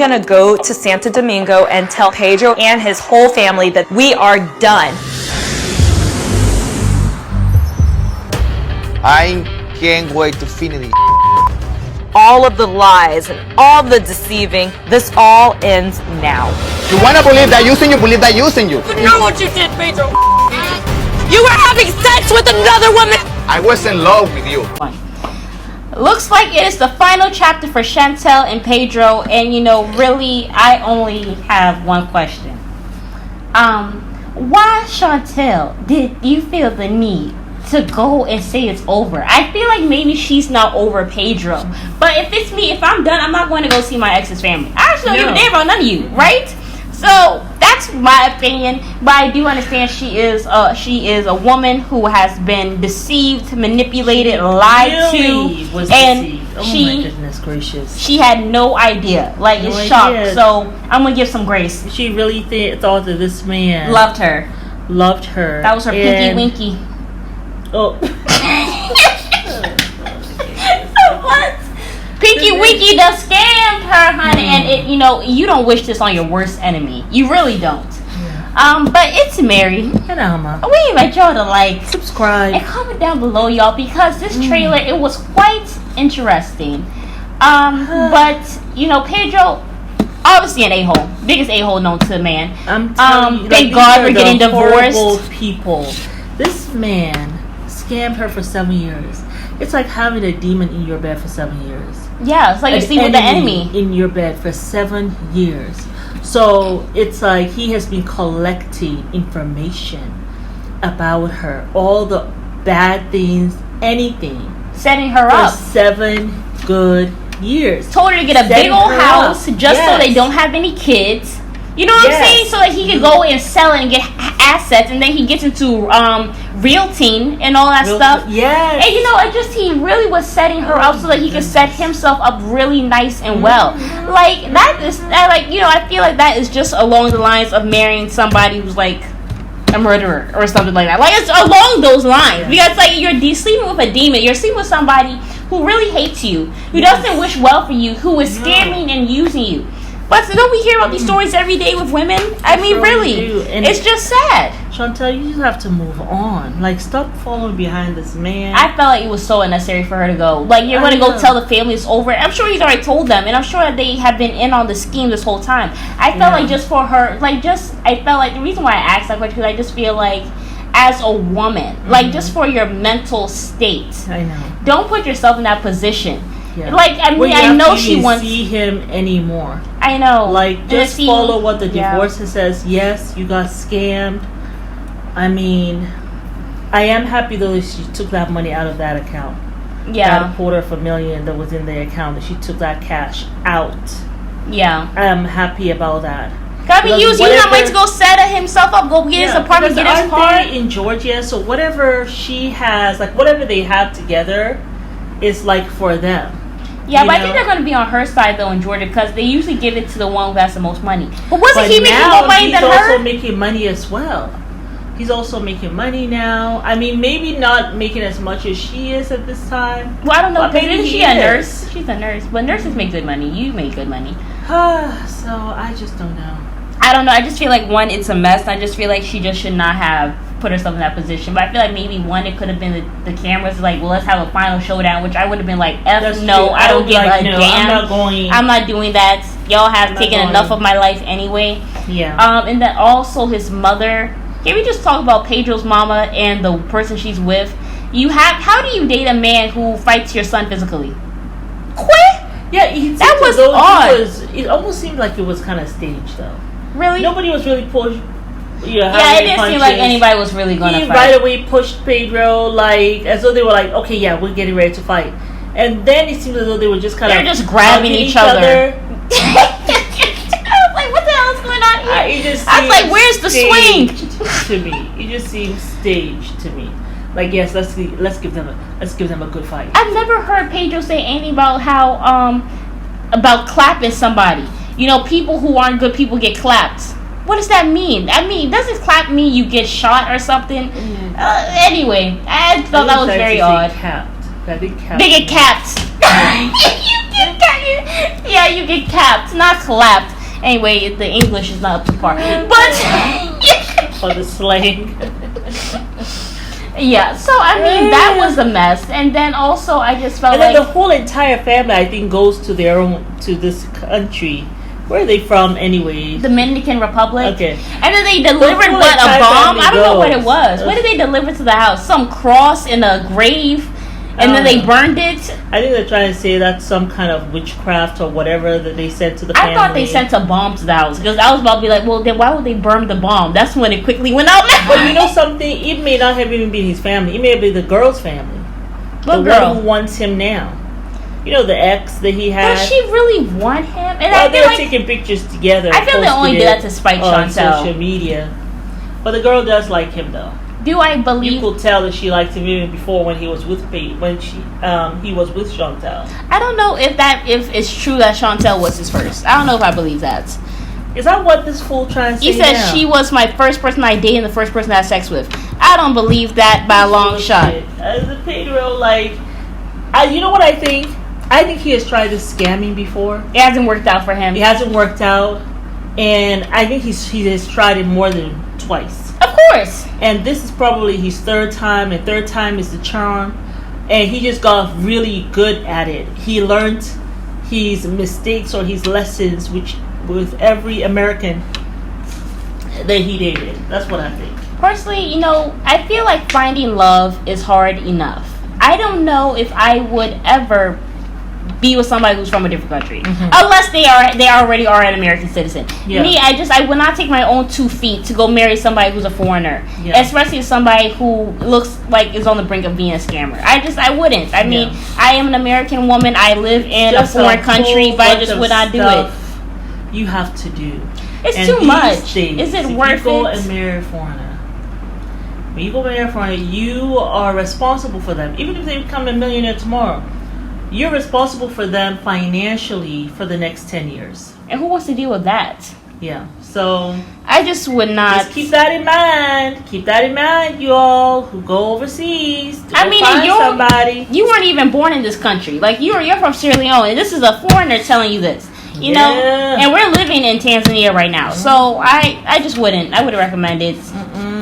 Gonna go to Santo Domingo and tell Pedro and his whole family that we are done. I can't wait to finish it. All of the lies and all the deceiving, this all ends now. You wanna believe that using you, believe that using you. You know what you did, Pedro? You were having sex with another woman. I was in love with you. Looks like it is the final chapter for Chantel and Pedro, and really, I only have one question. Why, Chantel, did you feel the need to go and say it's over? I feel like maybe she's not over Pedro, but if it's me, if I'm done, I'm not going to go see my ex's family. I actually don't give a damn about none of you, right? So that's my opinion, but I do understand she is a woman who has been deceived, manipulated, lied to, and my goodness gracious, she had no idea. Like, it's shocked. So I'm gonna give some grace. She really thought that this man loved her. That was her pinky winky. Oh. What? Pinky Winky done scammed her, honey, and you don't wish this on your worst enemy. You really don't. Yeah. But it's Mary. And Alma. We invite y'all to subscribe, and comment down below, y'all, because this trailer it was quite interesting. But Pedro, obviously an a-hole, biggest a-hole known to man. I'm telling you, thank God we're getting divorced. People, this man scammed her for 7 years. It's like having a demon in your bed for 7 years. Yeah, it's like you sleep with the enemy in your bed for 7 years. So it's like he has been collecting information about her, all the bad things, anything, setting her for up 7 good years. Told her to get a big old house just so they don't have any kids. You know what I'm saying? So that he could go and sell it and get assets, and then he gets into realting and all that stuff. Yes. And he really was setting her up so that he could set himself up really nice and well. Like that is I feel like that is just along the lines of marrying somebody who's like a murderer or something like that. Like, it's along those lines. Because you're sleeping with a demon. You're sleeping with somebody who really hates you, who doesn't wish well for you, who is scamming and using you. But don't we hear about these stories every day with women? I mean, really, it's just sad. Chantel, you just have to move on. Like, stop following behind this man. I felt like it was so unnecessary for her to go. Like, you're going to go tell the family it's over. I'm sure he's already told them, and I'm sure that they have been in on the scheme this whole time. I felt like just for her, I felt like the reason why I asked that question, because I just feel like, as a woman, just for your mental state, I know, don't put yourself in that position. Yeah. I know she wants to see him anymore. I know. Just follow what the divorce says. Yes, you got scammed. I mean, I am happy though that she took that money out of that account. Yeah. That $250,000 million that was in the account, that she took that cash out. Yeah. I'm happy about that. I mean, using that money to go set himself up, go get his apartment, get his car. In Georgia, so whatever she has, whatever they have together, is for them. Yeah, but I think they're going to be on her side, though, in Georgia, because they usually give it to the one who has the most money. But wasn't he making more money than her? He's also making money as well. He's also making money now. I mean, maybe not making as much as she is at this time. Well, I don't know, because isn't she a nurse? She's a nurse. But nurses make good money. You make good money. So, I just don't know. I don't know. I just feel like, one, it's a mess. I just feel like she just should not have put herself in that position. But I feel like maybe, one, it could have been the cameras let's have a final showdown, which I would have been like, I don't give a damn. I'm not doing that. Y'all have taken enough of my life anyway. Yeah. And then also his mother. Can we just talk about Pedro's mama and the person she's with? How do you date a man who fights your son physically? Quit. Yeah, that was odd. It almost seemed like it was kind of staged, though. Really? Nobody was really pushed. It didn't seem like anybody was really going to fight. He right away pushed Pedro, as though they were okay, yeah, we're getting ready to fight. And then it seemed as though they were just kind of... They're just grabbing each other. I was like, what the hell is going on here? I was like, where's the swing? To me. It just seems staged to me. Yes, let's give them a good fight. I've never heard Pedro say anything about how about clapping somebody. People who aren't good people get clapped. What does that mean? I mean, doesn't clap mean you get shot or something? Anyway, I thought that was very odd. Capped. They get capped. You Yeah, you get capped, not clapped. Anyway, the English is not up to par. But For the slang. yeah, so I mean that was a mess. And then also I just felt And then like the whole entire family, I think, goes to this country. Where are they from, anyway? Dominican Republic. Okay. And then they delivered whole what, a entire bomb? family I don't know what it goes. was. What did they deliver to the house? Some cross in a grave, and then they burned it. I think they're trying to say that's some kind of witchcraft or whatever that they sent to the family. I thought they sent a bomb to the house because I was about to be like, well, then why would they burn the bomb? That's when it quickly went out. But you know something? It may not have even been his family. It may have been the girl's family. What the girl? one who wants him now. You know, the ex that he had. Does she really want him? And Well, I they feel were like taking pictures together. I feel they only posted did it that to spite on Chantel. social media. But the girl does like him, though. Do I You believe? could tell that she liked him even before when he was with he was with Chantel. I don't know if it's true that Chantel was his first. I don't know if I believe that. Is that what this fool trying to say? He said now? she was my first person I dated and the first person I had sex with. I don't believe that by a long shot. As a Pedro, like, you know what I think? I think he has tried to scam me before. It hasn't worked out for him. It hasn't worked out, and I think he has tried it more than twice. Of course. And this is probably his third time, and third time is the charm. And he just got really good at it. He learned his mistakes or his lessons, which with every American that he dated. That's what I think. Personally, I feel like finding love is hard enough. I don't know if I would ever be with somebody who's from a different country, unless they already are an American citizen. Yeah. Me, I would not take my own 2 feet to go marry somebody who's a foreigner, Yeah. especially somebody who looks like is on the brink of being a scammer. I wouldn't. I mean, I am an American woman. I live in Just a foreign country, whole but I bunch just of would not do it. stuff you have to do. It's And too these much. days, Is it if worth you go it? and marry a foreigner, when you go marry a foreigner, you are responsible for them. Even if they become a millionaire tomorrow, you're responsible for them financially for the next 10 years. And who wants to deal with that? Yeah. So I just would not. just keep that in mind. Keep that in mind, you all who go overseas. To I go mean, find you're- somebody. You weren't even born in this country. Like you're from Sierra Leone, and this is a foreigner telling you this. You know, and we're living in Tanzania right now. So I just wouldn't. I wouldn't recommend it.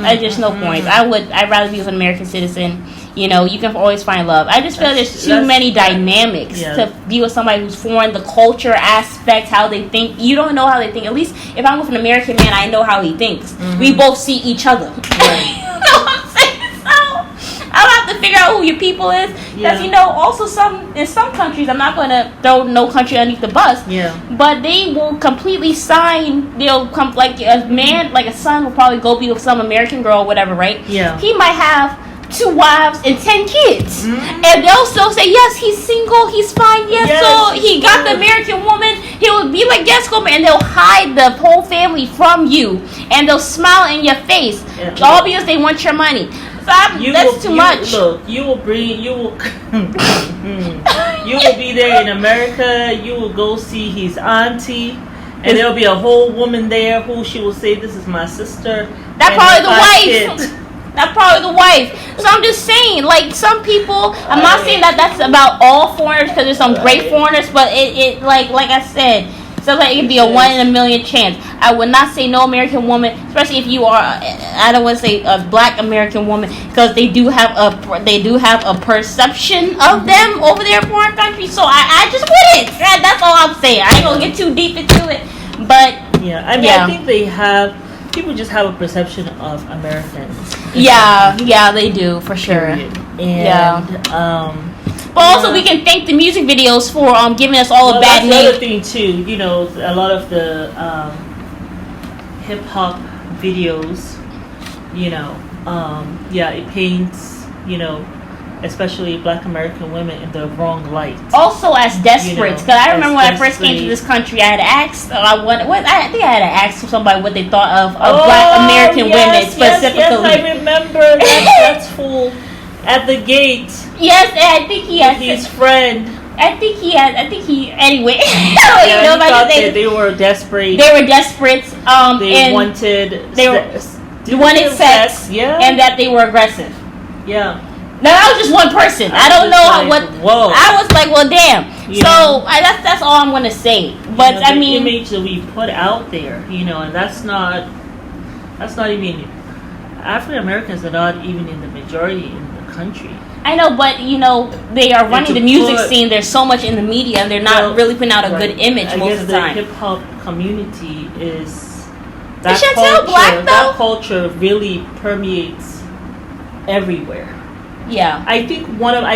I just no points. I'd rather be with an American citizen. You can always find love. I just feel there's too many dynamics to be with somebody who's foreign. The culture aspect, how they think. You don't know how they think. At least if I'm with an American man, I know how he thinks. We both see each other. Right. You know what I'm saying? So I'll have to figure out who your people is. Because, also in some countries, I'm not going to throw no country underneath the bus. Yeah. But they will completely sign, they'll come, like a man, like a son will probably go be with some American girl or whatever, right? Yeah. He might have 2 wives and 10 kids. And they'll still say, yes, he's single, he's fine, yes, so he got the American woman. He will be like, yes, go, and they'll hide the whole family from you. And they'll smile in your face. Yeah. All because they want your money. So that's too much. Look, you will be there in America. You will go see his auntie, and there'll be a whole woman there who she will say, "This is my sister." That's and probably the my wife. kid. That's probably the wife. So I'm just saying, like some people, I'm not saying that that's about all foreigners because there's some great foreigners, but it like I said, sometimes it could be a 1 in a million chance. I would not say no American woman, especially if you are. I don't want to say a black American woman because they do have a perception of them over there in foreign countries. So I just wouldn't. That's all I'm saying. I ain't gonna get too deep into it, but Yeah, I mean, I think people just have a perception of Americans. Yeah, they do for sure. And but also we can thank the music videos for giving us all a bad that's name. another thing too. A lot of the hip hop videos. It paints especially Black American women in the wrong light. Also as desperate, because I remember when I first came to desperate. this country, I had asked, I think I had to ask somebody what they thought of Black American women specifically. Yes, I remember that's fool at the gate. Yes, and I think he had His friend. Anyway. He Nobody thought say- that they were desperate. They were desperate. They and wanted they wanted sex. Yeah. And that they were aggressive. Yeah. Now that was just one person. I don't know like, what. Whoa. I was like, well, damn. Yeah. So that's all I'm gonna say. But the I mean, image that we put out there, and that's not even African Americans are not even in the majority in the country. I know, but they are running the music scene. There's so much in the media, and they're not really putting out a good image most of the time. The hip hop community is Is that Chantel culture. black, though? That culture really permeates everywhere. Yeah. I think one of the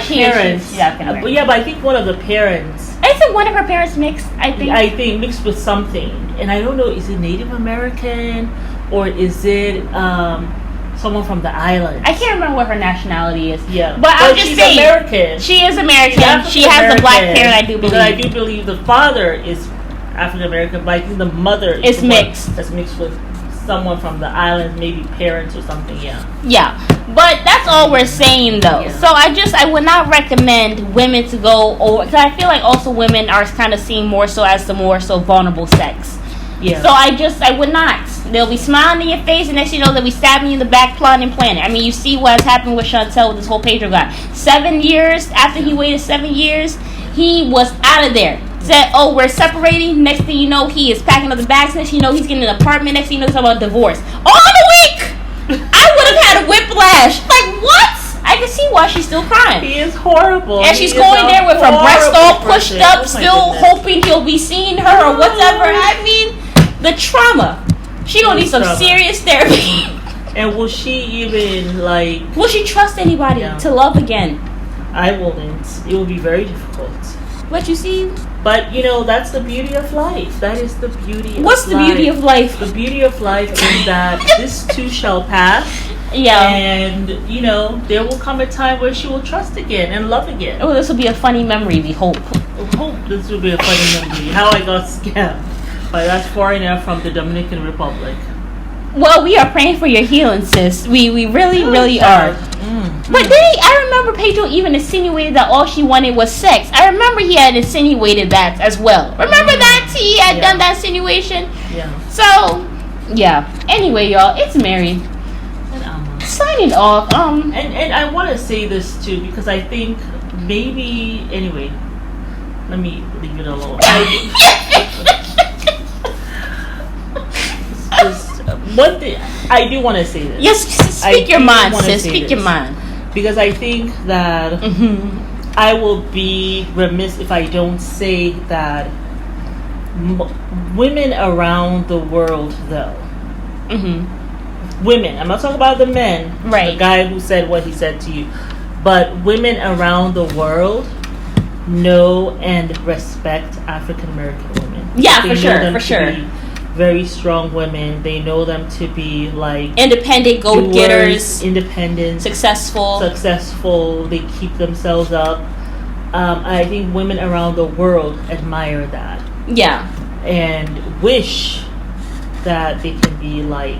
parents. Yeah, but I think one of the parents. I think one of her parents mixed. I think mixed with something, and I don't know. Is it Native American or is it someone from the island? I can't remember what her nationality is. Yeah, but I'm just she's saying American. She is American. She has a black parent. I do believe. Because I do believe the father is African American, but I think the mother is mixed. That's mixed with someone from the island, maybe parents or something. Yeah, but that's all we're saying though. Yeah. So I would not recommend women to go over, because I feel like also women are kind of seen more so as the more so vulnerable sex. Yeah. So I would not. They'll be smiling in your face, and next thing you know, they'll be stabbing you in the back, plotting and planning. I mean, you see what has happened with Chantel with this whole Pedro guy. 7 years after he waited 7 years, he was out of there. Said, oh, we're separating. Next thing you know, he is packing up the bags. Next thing you know, he's getting an apartment. Next thing you know, he's talking about divorce. All in a week! I would have had a whiplash. Like, what? I can see why she's still crying. He is horrible. And she's going there with her breast all pushed up, still hoping he'll be seeing her or whatever. I mean, the trauma. She gonna need some serious therapy. And will she even, will she trust anybody to love again? I wouldn't. It will be very difficult. But you see... But, that's the beauty of life. That is the beauty of life. What's the beauty of life? The beauty of life is that this too shall pass. Yeah. And, there will come a time where she will trust again and love again. Oh, this will be a funny memory, we hope. I hope this will be a funny memory. How I got scammed by that foreigner from the Dominican Republic. Well, we are praying for your healing, sis. We really, really are. But then I remember Pedro even insinuated that all she wanted was sex. I remember he had insinuated that as well. Remember that? He had done that insinuation? Yeah. So, yeah. Anyway, y'all, it's Mary. And signing off. And I want to say this too, because I think maybe, anyway, let me leave it alone. Just one thing I do want to say this. Yes, speak your mind, sis. Speak your mind. Because I think that I will be remiss if I don't say that women around the world, though. Women. I'm not talking about the men. Right. The guy who said what he said to you. But women around the world know and respect African American women. Yeah, for sure. Very strong women. They know them to be like independent, go-getters, independent, successful. They keep themselves up. I think women around the world admire that. Yeah, and wish that they can be like,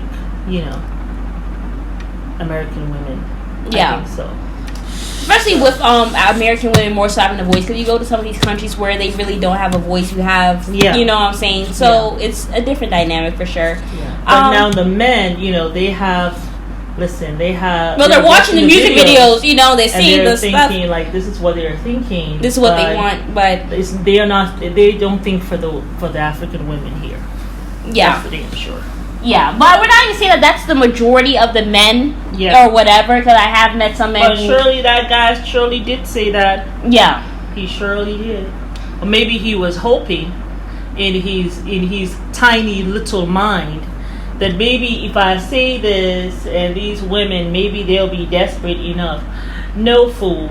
American women. Yeah, I think so. Especially with American women more so having a voice, because you go to some of these countries where they really don't have a voice. You have, you know what I'm saying? So it's a different dynamic for sure. Yeah. But now the men, they have. Listen, they have. No, they're watching the music videos. They see the thinking, stuff. Like, this is what they're thinking. This is what they want, but they are not. They don't think for the African women here. Yeah, that's for damn sure. Yeah, but we're not even saying that that's the majority of the men or whatever, because I have met some men. But surely that guy surely did say that. Yeah, he surely did. Or maybe he was hoping in his tiny little mind that maybe if I say this and these women, maybe they'll be desperate enough. No, fool.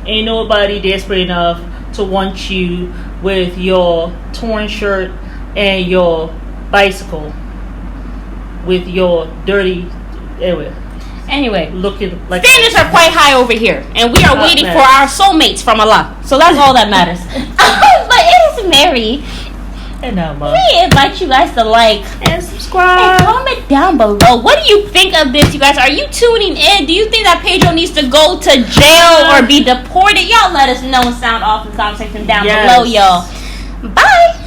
Ain't nobody desperate enough to want you with your torn shirt and your bicycle. With your dirty, anyway, looking like standards are quite high over here, and we are waiting for our soulmates from Allah. So that's all that matters. But it is Mary, and we invite you guys to like and subscribe and comment down below. What do you think of this, you guys? Are you tuning in? Do you think that Pedro needs to go to jail or be deported? Y'all let us know and sound off in the comment section down below, y'all. Bye.